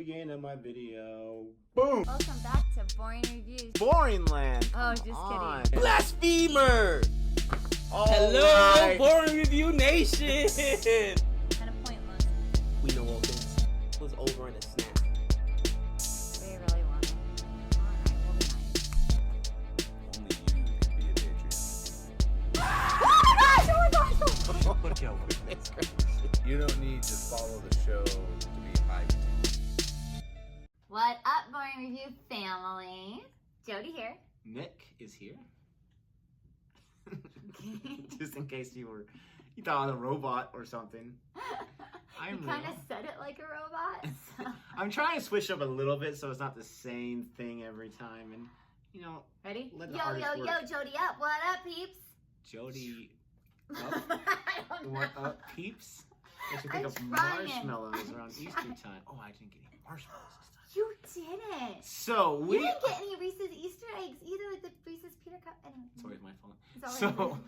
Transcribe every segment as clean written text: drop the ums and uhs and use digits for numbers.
beginning of my video. Boom! Welcome back to Boring Reviews. Boring land! Oh, just kidding. Blasphemer! Hello, right. Boring Review Nation! Kind of pointless. We know all things. It was over in a snap. We really want it. Alright, we'll be nice. Only you can be a Patreon. Oh my gosh! You don't need to follow the show to be hyped. What up, Boring Review family? Jody here. Nick is here. Just in case you thought I was a robot or something. You kind of said it like a robot. So. I'm trying to switch up a little bit so it's not the same thing every time. And, you know, Ready? let the Yo, artist yo, work. yo, Jody up. What up, peeps? Jody I up. don't What know. up, peeps? What you think I'm of trying. marshmallows around Easter time? Oh, I didn't get any marshmallows this time. You didn't. So You didn't get any Reese's Easter eggs either with the Reese's peanut cup. Anyway. It's always my fault. It's always So,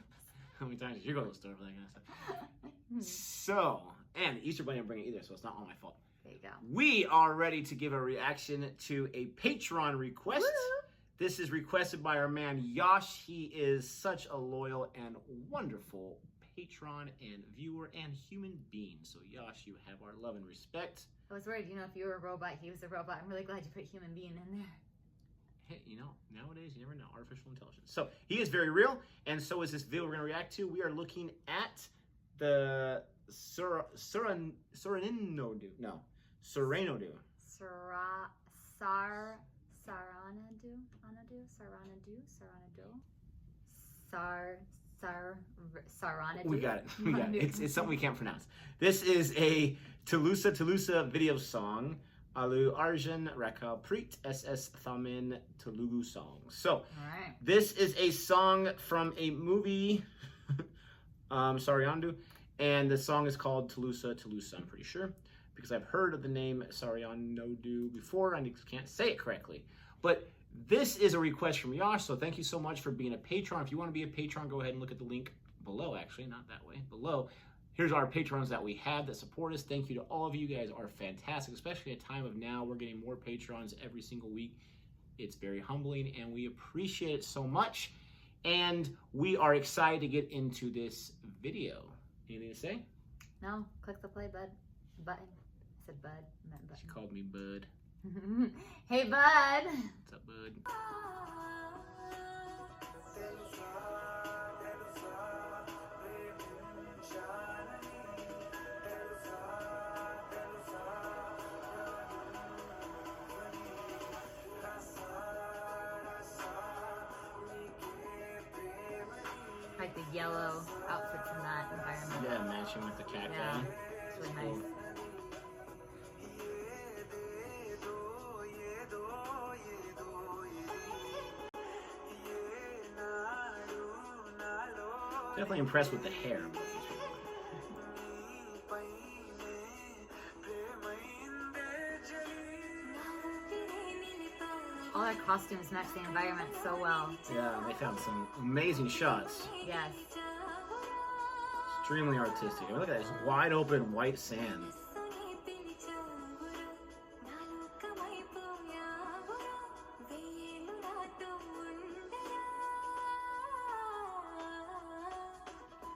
how many times did you go to the store for that kind of stuff? So, and the Easter Bunny didn't bring it either, so it's not all my fault. There you go. We are ready to give a reaction to a Patron request. Woo! This is requested by our man Yash. He is such a loyal and wonderful patron and viewer and human being. So Yash, you have our love and respect. I was worried, if you were a robot, he was a robot. I'm really glad you put human being in there. Hey, nowadays you never know, artificial intelligence. So he is very real, and so is this video we're going to react to. We are looking at the Sarrainodu. Sarrainodu? Sarrainodu? We got it. We got it. It's something we can't pronounce. This is a Telusa video song. Allu, Arjun, Rakal, Preet, Thaman, Telugu song. So, Alright. This is a song from a movie, Sarrainodu, and the song is called Telusa, I'm pretty sure, because I've heard of the name Sarrainodu before, and I can't say it correctly. But this is a request from Yash, so thank you so much for being a patron. If you want to be a patron, go ahead and look at the link below, actually, not that way, below. Here's our patrons that we have that support us. Thank you to all of you. You guys are fantastic, especially at a time of now. We're getting more patrons every single week. It's very humbling, and we appreciate it so much. And we are excited to get into this video. Anything to say? No, click the play button. I said bud, I meant button. She called me Bud. Hey, bud. What's up, Bud? Like the yellow outfits in that environment. Yeah, matching with the cat Yeah, guy. it's really nice. Definitely impressed with the hair. All our costumes match the environment so well. Yeah, they found some amazing shots. Yes. Extremely artistic. Look at this wide open white sand.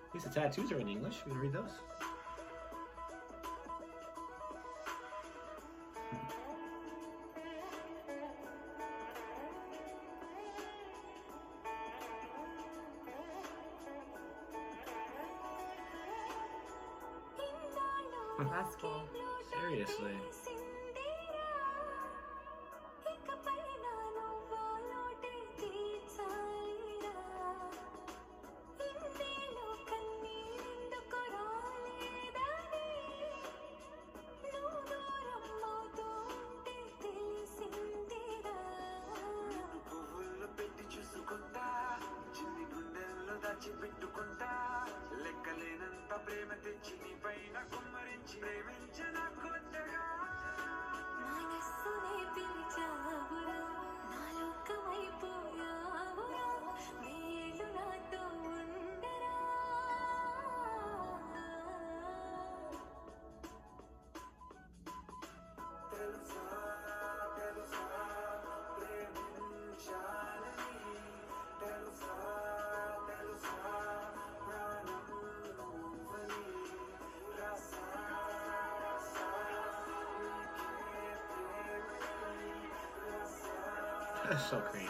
At least the tattoos are in English. You can read those. That's cool. Seriously. లెక్కలేనంత ప్రేమ తెచ్చి నీ పైన కుమ్మరించి ప్రేమించిన కొత్తగా మనసునే పిలిచావురా నాలోకమైపోయావురా నీళ్ళు నాతో ఉండరా తెలుసా That's so crazy.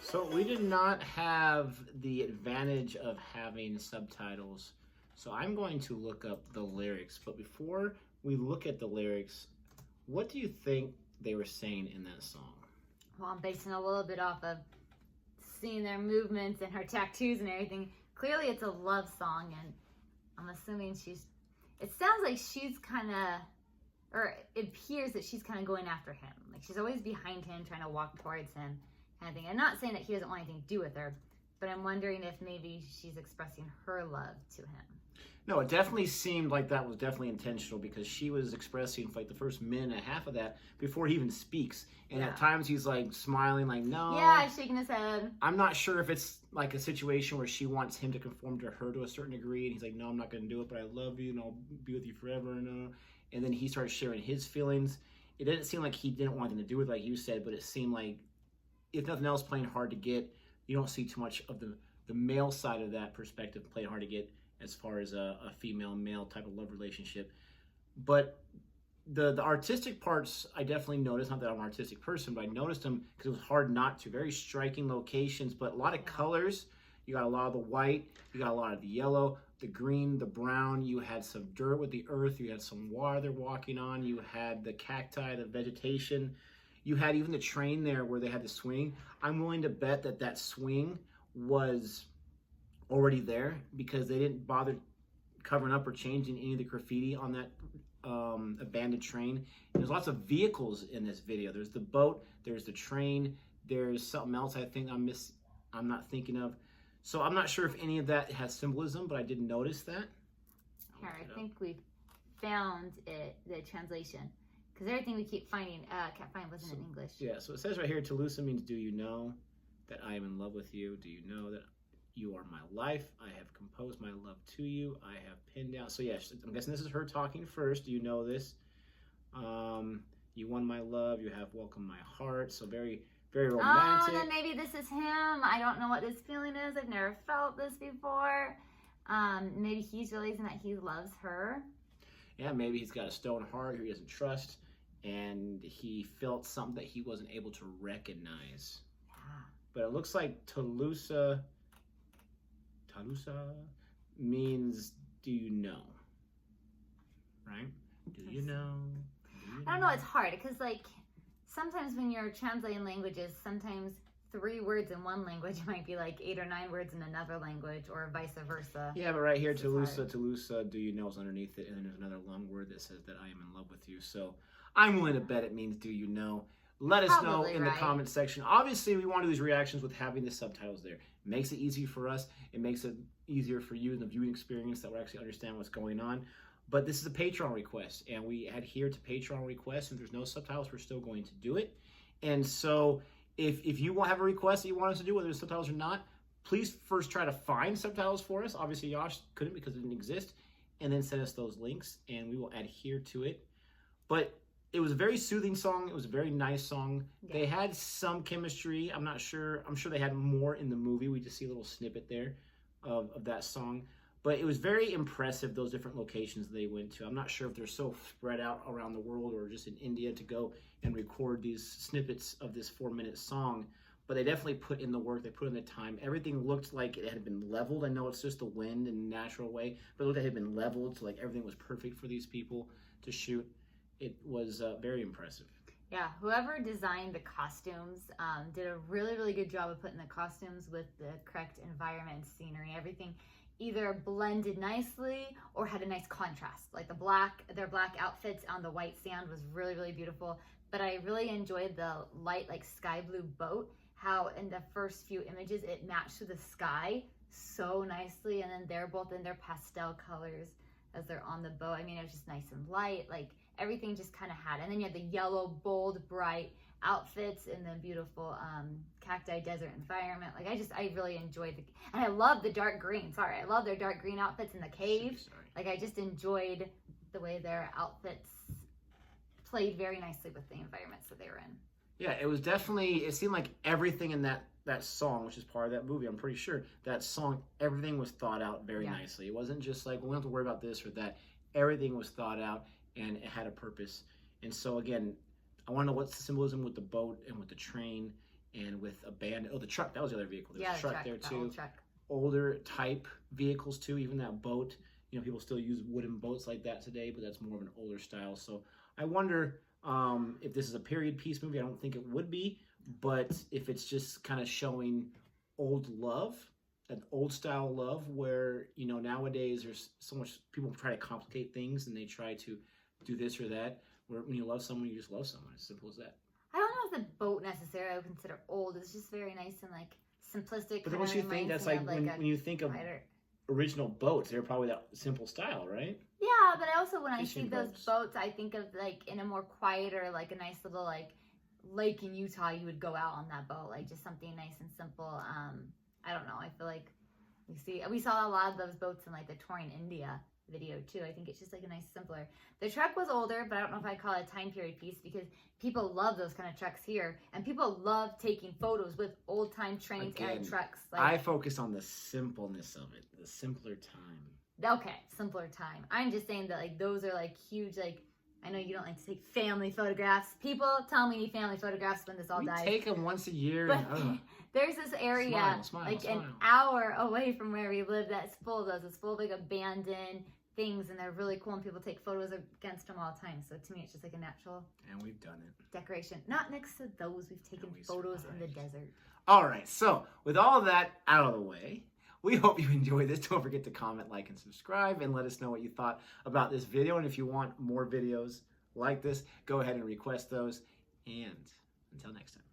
So we did not have the advantage of having subtitles. So I'm going to look up the lyrics. But before we look at the lyrics, what do you think they were saying in that song? Well, I'm basing a little bit off of seeing their movements and her tattoos and everything. Clearly it's a love song, and I'm assuming it sounds like she's kind of, or it appears that she's kind of going after him. Like she's always behind him, trying to walk towards him, kind of thing. I'm not saying that he doesn't want anything to do with her, but I'm wondering if maybe she's expressing her love to him. No, it definitely seemed like that was definitely intentional, because she was expressing for like the first minute and a half of that before he even speaks. And Yeah. at times he's like smiling, like, no. Yeah, shaking his head. I'm not sure if it's like a situation where she wants him to conform to her to a certain degree. And he's like, no, I'm not going to do it, but I love you and I'll be with you forever. And then he starts sharing his feelings. It didn't seem like he didn't want anything to do with it, like you said, but it seemed like, if nothing else, playing hard to get. You don't see too much of the male side of that perspective, playing hard to get, as far as a female-male type of love relationship. But the artistic parts, I definitely noticed. Not that I'm an artistic person, but I noticed them because it was hard not to. Very striking locations, but a lot of colors. You got a lot of the white, you got a lot of the yellow, the green, the brown. You had some dirt with the earth. You had some water they're walking on. You had the cacti, the vegetation. You had even the train there where they had the swing. I'm willing to bet that that swing was already there, because they didn't bother covering up or changing any of the graffiti on that abandoned train. And there's lots of vehicles in this video. There's the boat, there's the train, there's something else I think I'm not thinking of. So I'm not sure if any of that has symbolism, but I did notice that. Here, I think we found it, the translation. Because everything we keep finding, can't find wasn't in English. Yeah, so it says right here, Telusa means, do you know that I am in love with you? Do you know that you are my life? I have composed my love to you. I have pinned down. So yeah, I'm guessing this is her talking first. Do you know this? You won my love. You have welcomed my heart. So very, very romantic. Oh, then maybe this is him. I don't know what this feeling is. I've never felt this before. Maybe he's realizing that he loves her. Yeah, maybe he's got a stone heart who he doesn't trust, and he felt something that he wasn't able to recognize. Yeah. But it looks like Telusa means, do you know? Right? Do you know? I don't know, it's hard because like sometimes when you're translating languages, sometimes 3 words in one language might be like 8 or 9 words in another language, or vice versa. Yeah, but right here, This is hard. Telusa, do you know is underneath it, and then there's another long word that says that I am in love with you. So I'm willing to bet it means do you know. Let us know Probably in the right. comment section. Obviously, we want to do these reactions with having the subtitles there. It makes it easy for us. It makes it easier for you in the viewing experience that we actually understand what's going on. But this is a Patreon request, and we adhere to Patreon requests. And if there's no subtitles, we're still going to do it. And so if you have a request that you want us to do, whether there's subtitles or not, please first try to find subtitles for us. Obviously, Yash couldn't because it didn't exist. And then send us those links, and we will adhere to it. But it was a very soothing song. It was a very nice song. Yeah. They had some chemistry. I'm not sure. I'm sure they had more in the movie. We just see a little snippet there of that song. But it was very impressive, those different locations they went to. I'm not sure if they're so spread out around the world or just in India to go and record these snippets of this 4-minute song. But they definitely put in the work. They put in the time. Everything looked like it had been leveled. I know it's just the wind in a natural way, but it looked like it had been leveled. So like everything was perfect for these people to shoot. It was very impressive. Yeah, whoever designed the costumes did a really, really good job of putting the costumes with the correct environment and scenery. Everything either blended nicely or had a nice contrast. Like their black outfits on the white sand was really, really beautiful. But I really enjoyed the light, like sky blue boat. How in the first few images it matched to the sky so nicely, and then they're both in their pastel colors as they're on the boat. I mean, it was just nice and light. Like everything just kind of had, and then you had the yellow, bold, bright outfits in the beautiful cacti desert environment. Like I really enjoyed and I love the dark green. Sorry, I love their dark green outfits in the cave. Sorry. Like I just enjoyed the way their outfits played very nicely with the environments that they were in. Yeah, it was definitely, it seemed like everything in that that song, which is part of that movie, I'm pretty sure that song, everything was thought out very nicely. It wasn't just like, well, we don't have to worry about this or that. Everything was thought out and it had a purpose. And so again, I want to know what's the symbolism with the boat and with the train and with a band. Oh, the truck, that was the other vehicle. There's a truck there too. Older type vehicles too, even that boat. You know, people still use wooden boats like that today, but that's more of an older style. So I wonder if this is a period piece movie. I don't think it would be, but if it's just kind of showing old love, an old style love where, you know, nowadays there's so much, people try to complicate things and they try to do this or that, where when you love someone, you just love someone. As simple as that. I don't know if the boat necessarily I would consider old. It's just very nice and like simplistic. But don't you think that's like when you think of original boats, they're probably that simple style, right? Yeah, but I also, when I Fishing see those boats, I think of like in a more quieter, like a nice little like lake in Utah. You would go out on that boat, like just something nice and simple. I don't know. I feel like we saw a lot of those boats in like the Touring India video too. I think it's just like a nice simpler. The truck was older, but I don't know if I'd call it a time period piece because people love those kind of trucks here, and people love taking photos with old time trains and trucks. Like, I focus on the simpleness of it, the simpler time. Okay, simpler time. I'm just saying that like those are like huge. Like, I know you don't like to take family photographs. People tell me you need family photographs when this all dies. We take them once a year. But there's this area an hour away from where we live that's full of those. It's full of like abandoned things, and they're really cool, and people take photos against them all the time. So to me, it's just like a natural. And we've done it. Decoration. Not next to those. We've taken photos in the desert. All right. So with all of that out of the way, we hope you enjoyed this. Don't forget to comment, like, and subscribe, and let us know what you thought about this video. And if you want more videos like this, go ahead and request those. And until next time.